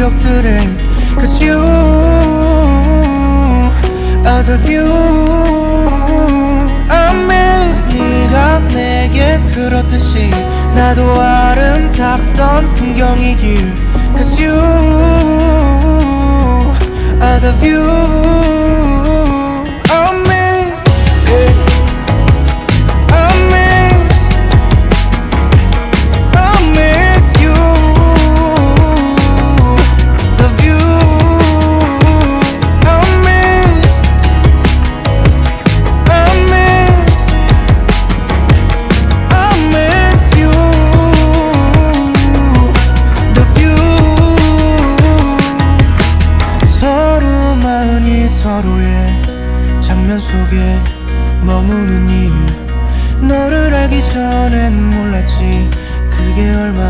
기억들을 Cause you are the view I miss 네가 내게 그렇듯이 나도 아름답던 풍경이길 Cause you are the view 서로의 장면 속에 머무는 이유 너를 알기 전엔 몰랐지 그게 얼마나